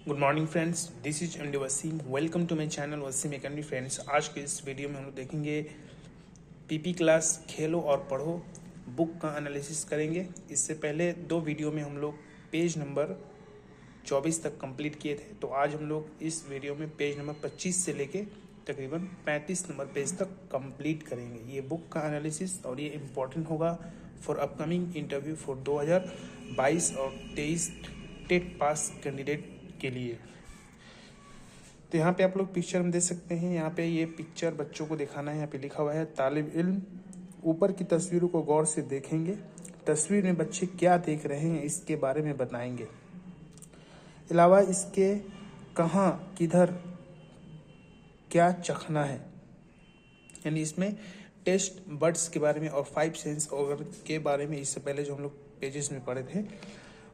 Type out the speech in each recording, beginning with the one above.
Good morning friends, this is MD Wasim. Welcome to my channel Wasim academy. Friends, आज के इस video में हम लोग देखेंगे पीपी क्लास खेलो और पढ़ो बुक का एनालिसिस करेंगे। इससे पहले दो वीडियो में हम लोग पेज नंबर 24 तक कंप्लीट किए थे, तो आज हम लोग इस वीडियो में पेज नंबर 25 से लेके तकरीबन 35 नंबर पेज तक कंप्लीट करेंगे ये बुक का एनालिसिस। और ये इम्पोर्टेंट होगा फॉर अपकमिंग इंटरव्यू फॉर 2022 और 23 टेट पास कैंडिडेट के लिए। तो यहाँ पे आप लोग पिक्चर में देख सकते हैं। यहाँ पे ये पिक्चर बच्चों को दिखाना है। यहाँ पे लिखा हुआ है तालिब इल्म ऊपर की तस्वीरों को गौर से देखेंगे, तस्वीर में बच्चे क्या देख रहे हैं इसके बारे में बताएंगे। अलावा इसके कहाँ किधर क्या चखना है, यानी इसमें टेस्ट बर्ड्स के बारे में और 5 सेंस ऑर्गन के बारे में इससे पहले जो हम लोग पेजेस में पढ़े थे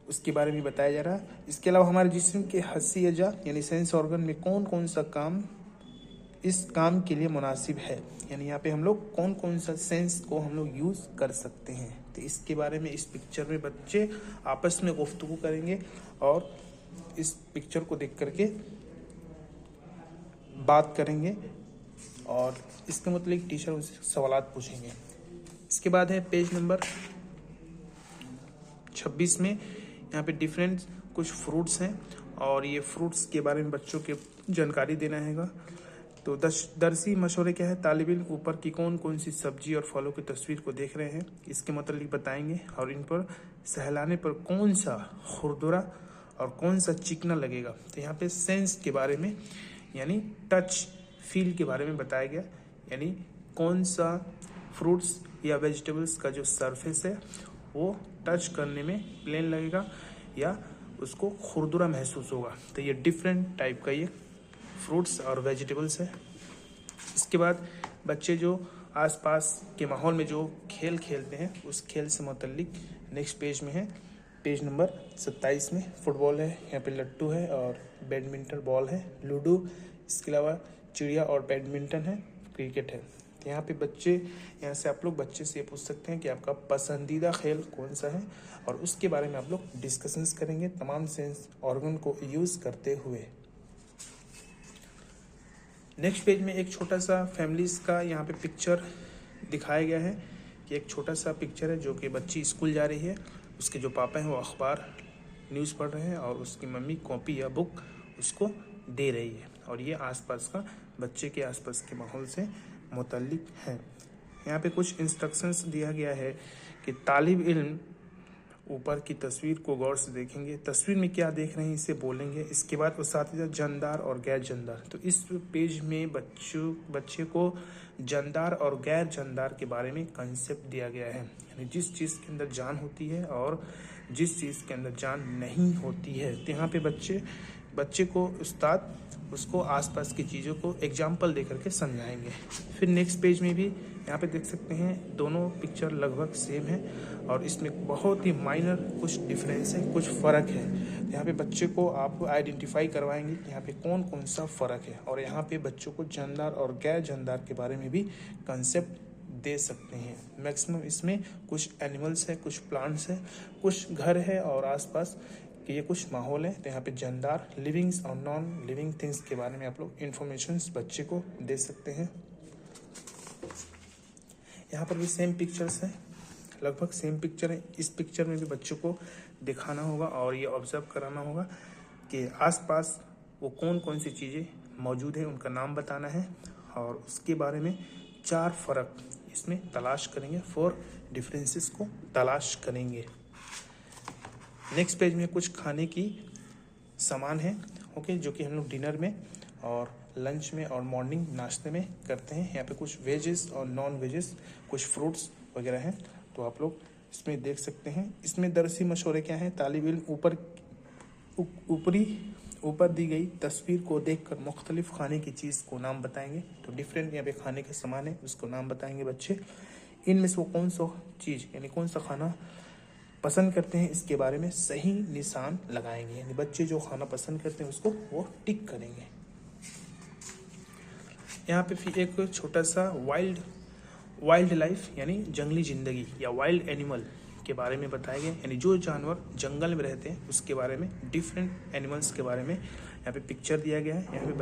उसके बारे में बताया जा रहा है। इसके अलावा हमारे जिस्म के हस्सी अजा यानी सेंस ऑर्गन में कौन कौन सा काम इस काम के लिए मुनासिब है, यानी यहाँ पे हम लोग कौन कौन सा सेंस को हम लोग यूज़ कर सकते हैं। तो इसके बारे में इस पिक्चर में बच्चे आपस में गुफ्तगू करेंगे और इस पिक्चर को देख करके बात करेंगे और इसके मतलब टीचर उनसे सवालात पूछेंगे। इसके बाद है पेज नंबर 26 में यहाँ पे डिफरेंट कुछ फ्रूट्स हैं और ये फ्रूट्स के बारे में बच्चों के जानकारी देना हैगा। तो दरसी मशवरे क्या है, तालिब इल्म ऊपर की कौन कौन सी सब्जी और फलों की तस्वीर को देख रहे हैं इसके मतलब बताएंगे और इन पर सहलाने पर कौन सा खुरदुरा और कौन सा चिकना लगेगा। तो यहाँ पे सेंस के बारे में यानी टच फील के बारे में बताया गया, यानी कौन सा फ्रूट्स या वेजिटेबल्स का जो सरफेस है वो टच करने में प्लेन लगेगा या उसको खुरदुरा महसूस होगा। तो ये डिफरेंट टाइप का ये फ्रूट्स और वेजिटेबल्स है। इसके बाद बच्चे जो आसपास के माहौल में जो खेल खेलते हैं उस खेल से मुतल्लिक नेक्स्ट पेज में है। पेज नंबर 27 में फुटबॉल है, यहाँ पे लट्टू है और बैडमिंटन बॉल है, लूडो। इसके अलावा चिड़िया और बैडमिंटन है, क्रिकेट है। तो यहाँ पे बच्चे यहाँ से आप लोग बच्चे से ये पूछ सकते हैं कि आपका पसंदीदा खेल कौन सा है और उसके बारे में आप लोग डिस्कशंस करेंगे तमाम सेंस ऑर्गन को यूज़ करते हुए। नेक्स्ट पेज में एक छोटा सा फैमिलीज का यहाँ पे पिक्चर दिखाया गया है कि एक छोटा सा पिक्चर है जो कि बच्ची स्कूल जा रही है, उसके जो पापा हैं वो अखबार न्यूज़ पढ़ रहे हैं और उसकी मम्मी कॉपी या बुक उसको दे रही है और ये आसपास का बच्चे के आसपास के माहौल से मुतल्लिक है। यहाँ पे कुछ इंस्ट्रक्शंस दिया गया है कि तालिब इल्म ऊपर की तस्वीर को गौर से देखेंगे, तस्वीर में क्या देख रहे हैं इसे बोलेंगे। इसके बाद उस्तादिज़ा जानदार और गैर जानदार, तो इस पेज में बच्चे को जानदार और गैर जानदार के बारे में कंसेप्ट दिया गया है, यानी जिस चीज़ के अंदर जान होती है और जिस चीज़ के अंदर जान नहीं होती है। तो यहाँ पे बच्चे को उस्ताद उसको आसपास की चीज़ों को एग्जाम्पल दे करके समझाएंगे। फिर नेक्स्ट पेज में भी यहाँ पे देख सकते हैं दोनों पिक्चर लगभग सेम है और इसमें बहुत ही माइनर कुछ डिफरेंस है, कुछ फ़र्क है। यहाँ पे बच्चे को आप आइडेंटिफाई करवाएंगे कि यहाँ पे कौन कौन सा फ़र्क है और यहाँ पे बच्चों को जानदार और गैर जानदार के बारे में भी कंसेप्ट दे सकते हैं। मैक्सिमम इसमें कुछ एनिमल्स है, कुछ प्लांट्स है, कुछ घर है और आसपास कि ये कुछ माहौल है। तो यहाँ पे जानदार लिविंग्स और नॉन लिविंग थिंग्स के बारे में आप लोग इन्फॉर्मेशंस बच्चे को दे सकते हैं। यहाँ पर भी सेम पिक्चर्स हैं, लगभग सेम पिक्चर है। इस पिक्चर में भी बच्चों को दिखाना होगा और ये ऑब्जर्व कराना होगा कि आसपास वो कौन कौन सी चीज़ें मौजूद हैं, उनका नाम बताना है और उसके बारे में 4 फ़र्क इसमें तलाश करेंगे, 4 डिफरेंसेस को तलाश करेंगे। नेक्स्ट पेज में कुछ खाने की सामान है ओके, जो कि हम लोग डिनर में और लंच में और मॉर्निंग नाश्ते में करते हैं। यहाँ पे कुछ वेजेस और नॉन वेजेस, कुछ फ्रूट्स वगैरह हैं, तो आप लोग इसमें देख सकते हैं। इसमें दरसी मशवरे क्या हैं, तालिब इल्म ऊपर दी गई तस्वीर को देखकर मुख्तलिफ खाने की चीज़ को नाम बताएंगे। तो डिफरेंट यहाँ पे खाने के सामान है उसको नाम बताएंगे बच्चे। इनमें से वो कौन सा चीज़ यानी कौन सा खाना पसंद करते हैं इसके बारे में सही निशान लगाएंगे, यानी बच्चे जो खाना पसंद करते हैं उसको वो टिक करेंगे। यहाँ पे फिर एक छोटा सा वाइल्ड लाइफ यानी जंगली ज़िंदगी या वाइल्ड एनिमल के बारे में बताया गया, यानी जो जानवर जंगल में रहते हैं उसके बारे में, डिफरेंट एनिमल्स के बारे में यहाँ पे पिक्चर दिया गया है। यहाँ पे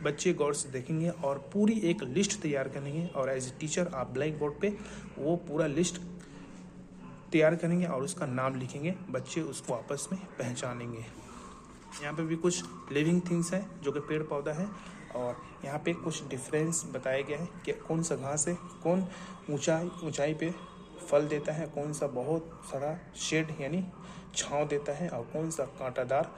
बच्चे गौर से देखेंगे और पूरी एक लिस्ट तैयार करेंगे और एज ए टीचर आप ब्लैक बोर्ड पे वो पूरा लिस्ट तैयार करेंगे और उसका नाम लिखेंगे, बच्चे उसको आपस में पहचानेंगे। यहाँ पे भी कुछ लिविंग थिंग्स हैं जो कि पेड़ पौधा है और यहाँ पे कुछ डिफरेंस बताया गया है कि कौन सा घास है, कौन ऊंचाई पे फल देता है, कौन सा बहुत सारा शेड यानी छांव देता है और कौन सा कांटादार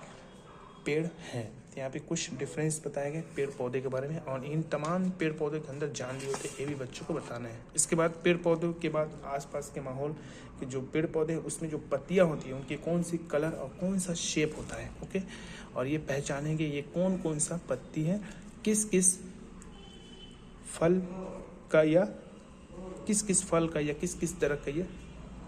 पेड़ है। यहाँ पे कुछ डिफरेंस बताए गए पेड़ पौधे के बारे में और इन तमाम पेड़ पौधे के अंदर जान भी होते हैं, ये भी बच्चों को बताना है। इसके बाद पेड़ पौधों के बाद आसपास के माहौल के जो पेड़ पौधे हैं उसमें जो पत्तियाँ होती हैं उनकी कौन सी कलर और कौन सा शेप होता है, ओके। और ये पहचानेंगे ये कौन कौन सा पत्ती है, किस किस फल का या किस किस तरह का ये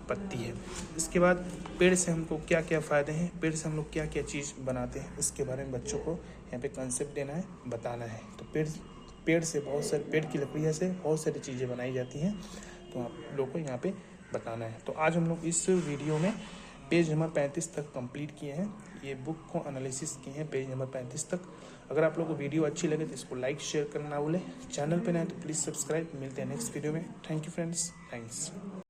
पत्ती है। इसके बाद पेड़ से हमको क्या क्या फ़ायदे हैं, पेड़ से हम लोग क्या क्या चीज़ बनाते हैं, इसके बारे में बच्चों को यहाँ पे कंसेप्ट देना है, बताना है। तो पेड़ से बहुत सारे, पेड़ की लकड़ियाँ से बहुत सारी चीज़ें बनाई जाती हैं, तो आप लोग को यहाँ पे बताना है। तो आज हम लोग इस वीडियो में पेज नंबर 35 तक कंप्लीट किए हैं, ये बुक को एनालिसिस किए हैं पेज नंबर 35 तक। अगर आप लोग को वीडियो अच्छी लगे तो इसको लाइक शेयर करना ना भूलें, चैनल पे नए तो प्लीज़ सब्सक्राइब। मिलते हैं नेक्स्ट वीडियो में। Thank you friends, thanks.